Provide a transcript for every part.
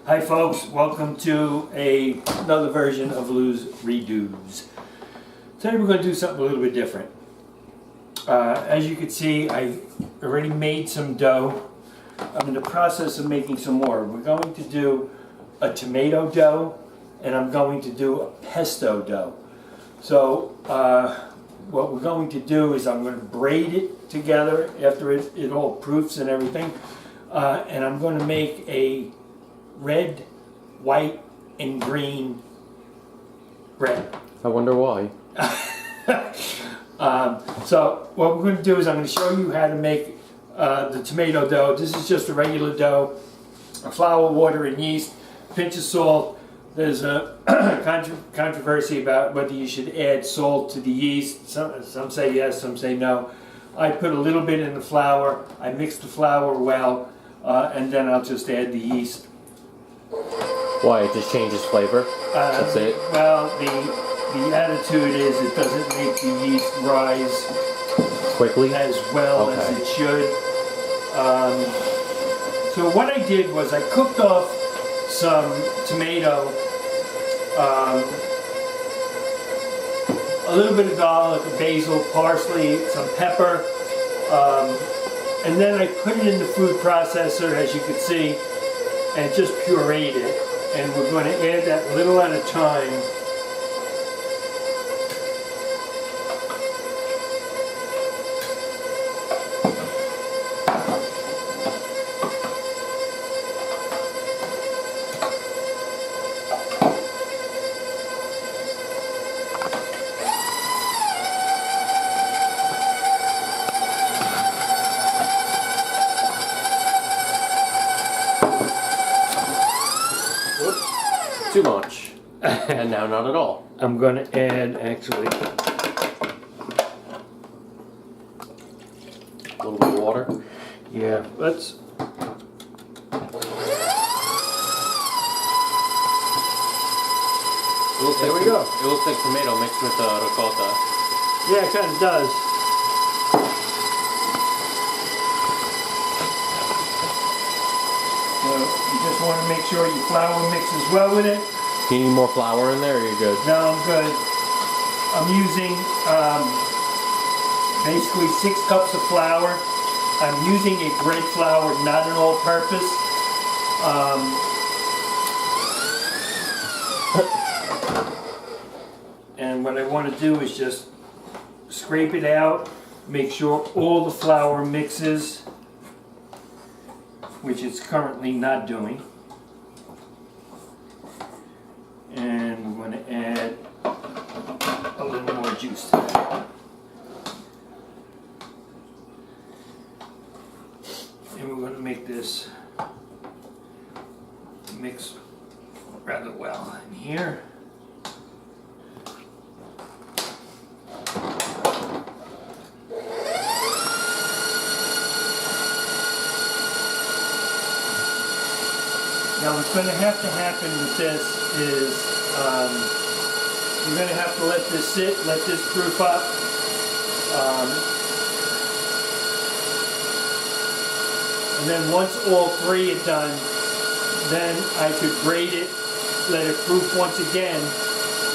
Hi folks, welcome to another version of Lou's Redos. Today we're going to do something a little bit different. As you can see, I already made some dough. I'm in the process of making some more. We're going to do a tomato dough and I'm going to do a pesto dough. So what we're going to do is I'm going to braid it together after it all proofs and everything. And I'm going to make a red, white, and green bread. I wonder why. So what we're going to do is I'm going to show you how to make the tomato dough. This is just a regular dough, flour, water, and yeast, a pinch of salt. There's a controversy about whether you should add salt to the yeast. Some say yes, some say no. I put a little bit in the flour. I mix the flour well, and then I'll just add the yeast. Why? It just changes flavor? That's it? Well, the attitude is it doesn't make the yeast rise Quickly? as well as it should. So what I did was I cooked off some tomato, a little bit of garlic, basil, parsley, some pepper, and then I put it in the food processor, as you can see, and just pureed it. And we're going to add that little at a time. Too much. And now not at all. I'm going to add, actually, A little bit of water. yeah, let's... There we go. It looks like tomato mixed with ricotta. Yeah, it kind of does. So you just want to make sure your flour mixes well with it. Do you need more flour in there or you're good? No, I'm good. I'm using basically 6 cups of flour. I'm using a bread flour, not an all-purpose. And what I want to do is just scrape it out, make sure all the flour mixes, which it's currently not doing. And we're going to add a little more juice to that. And we're going to make this mix rather well in here. Now what's going to happen with this is you're going to have to let this sit, let this proof up. And then once all 3 are done, then I could braid it, let it proof once again,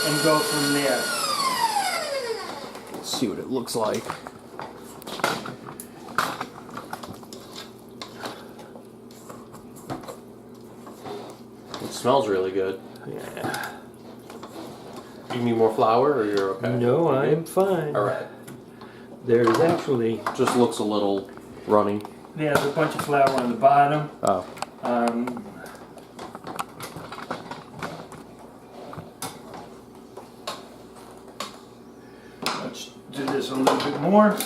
and go from there. Let's see what it looks like. It smells really good. Yeah. You need more flour or you're okay? No, I'm fine. Alright. There's actually, Just looks a little runny. there's a bunch of flour on the bottom. Oh. Let's do this a little bit more.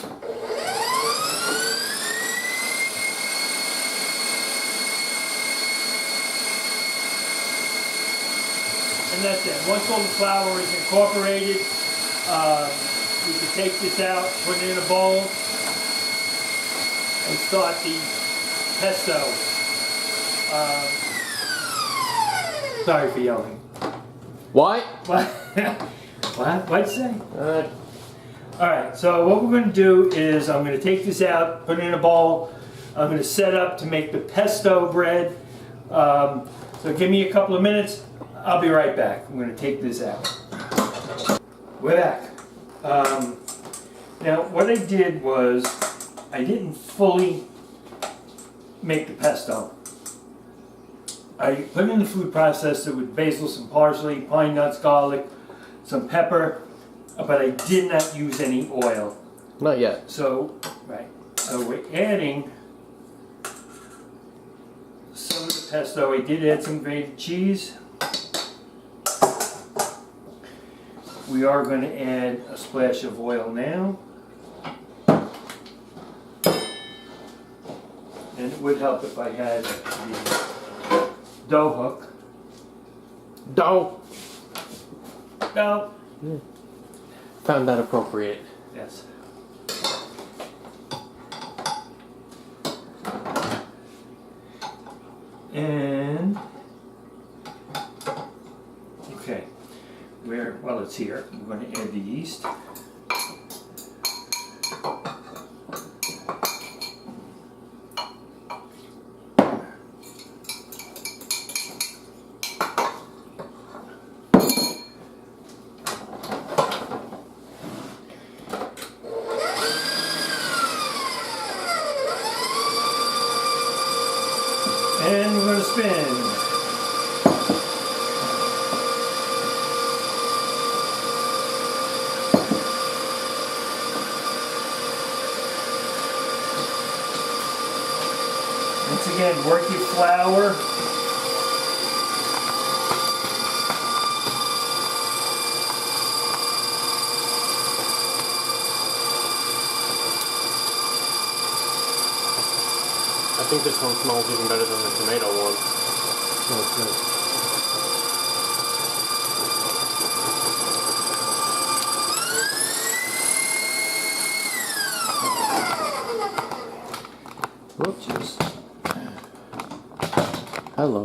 And that's it. Once all the flour is incorporated, you can take this out, put it in a bowl, and start the pesto. Sorry for yelling. What? What? What'd you say? Alright, so what we're going to do is I'm going to take this out, put it in a bowl. I'm going to set up to make the pesto bread. So give me a couple of minutes. I'll be right back. I'm going to take this out. We're back. Now what I did was I didn't fully make the pesto. I put it in the food processor with basil, some parsley, pine nuts, garlic, some pepper, but I did not use any oil. Not yet. So, right. So we're adding some of the pesto. I did add some grated cheese. We are going to add a splash of oil now. And it would help if I had the dough hook. Dough! No. Found that appropriate. Yes. And okay, while it's here, we're going to add the yeast. And we're going to spin. Once again, work your flour. I think this one smells even better than the tomato one. Smells good. Whoops. Hello.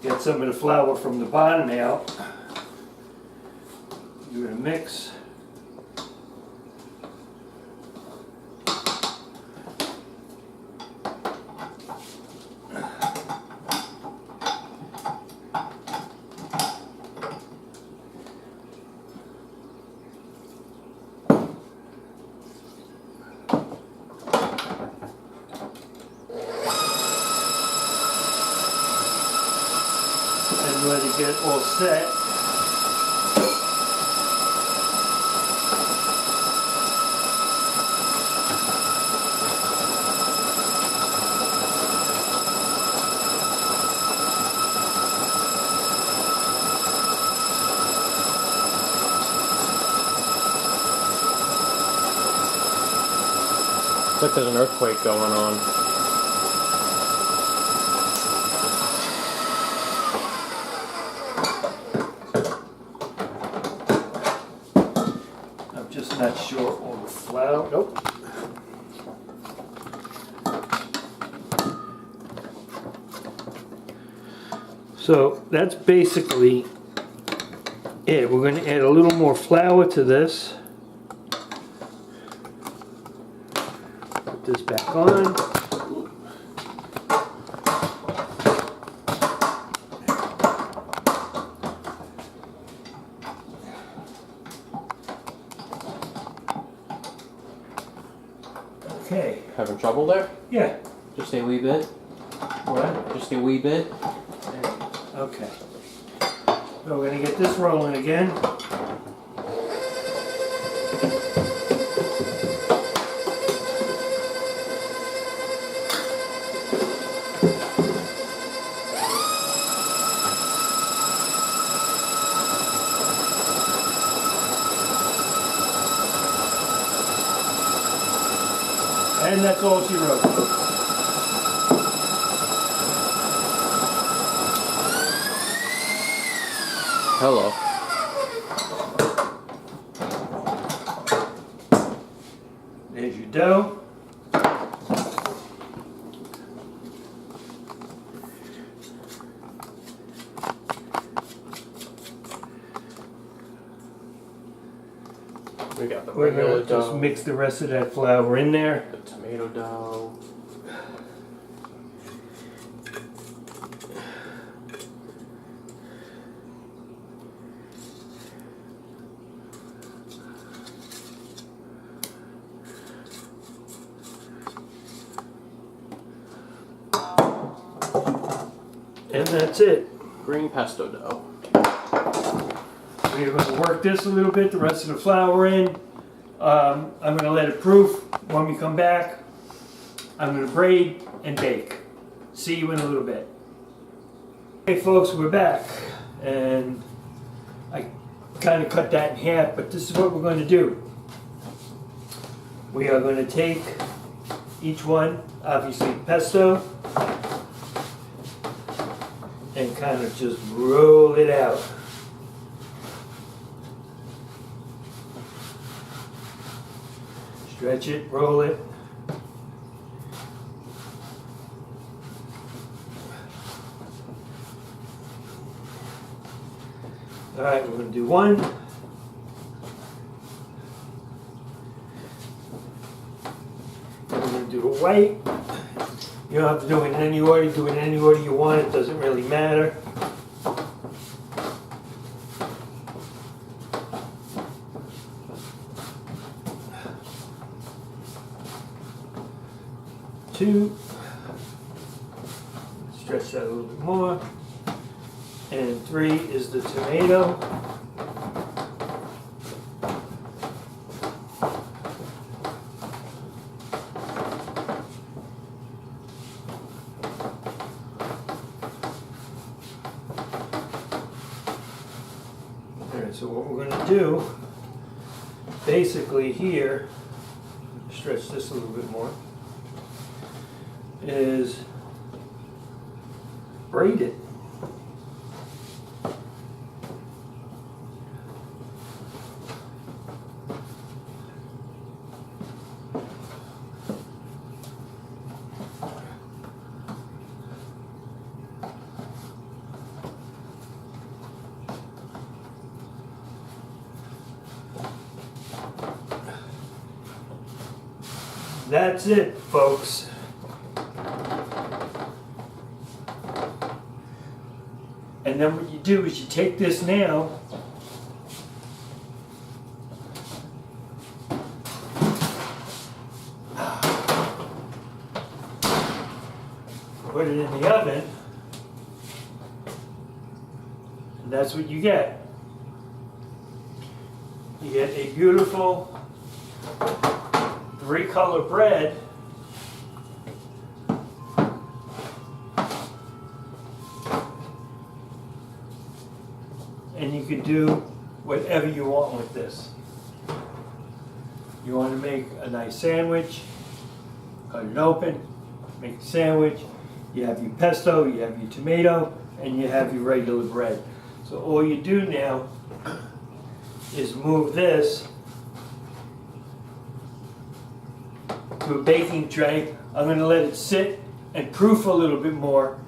Get some of the flour from the bottom out. Give it a mix. And let it get all set. It's like there's an earthquake going on. I'm just not sure all the flour. Nope. So that's basically it. We're going to add a little more flour to this. Put this back on. Okay. Having trouble there? Yeah. Just a wee bit. What? Just a wee bit. Okay. So we're going to get this rolling again. And that's all she wrote. Hello. There's your dough. We got the We're regular going to just dough. mix the rest of that flour in there. The tomato dough. And that's it. Green pesto dough. We're going to work this a little bit, the rest of the flour in. I'm going to let it proof. When we come back, I'm going to braid and bake. See you in a little bit. Hey folks, we're back. And I kind of cut that in half, but this is what we're going to do. We are going to take each one, obviously pesto, and kind of just roll it out. Stretch it, roll it. All right, we're going to do one. Then we're going to do the white. You don't have to do it in any order. Do it in any order you want. It doesn't really matter. Two. Stretch that a little bit more. And 3 is the tomato. Alright, so what we're going to do, basically here, stretch this a little bit more, is braid it. That's it, folks. And then what you do is you take this now, put it in the oven, and that's what you get. You get a beautiful 3-color bread and you can do whatever you want with this. You want to make a nice sandwich, cut it open, make a sandwich, you have your pesto, you have your tomato, and you have your regular bread. So all you do now is move this to a baking tray. I'm going to let it sit and proof a little bit more,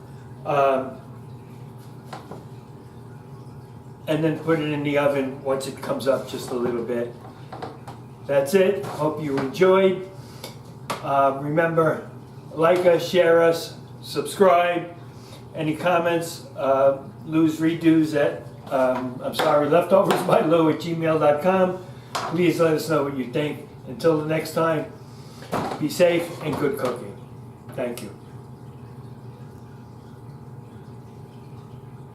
and then put it in the oven once it comes up just a little bit. That's it. Hope you enjoyed. Remember, like us, share us, subscribe. Any comments, Lou's Redos at leftoversbylou@gmail.com. Please let us know what you think. Until the next time, be safe and good cooking. Thank you.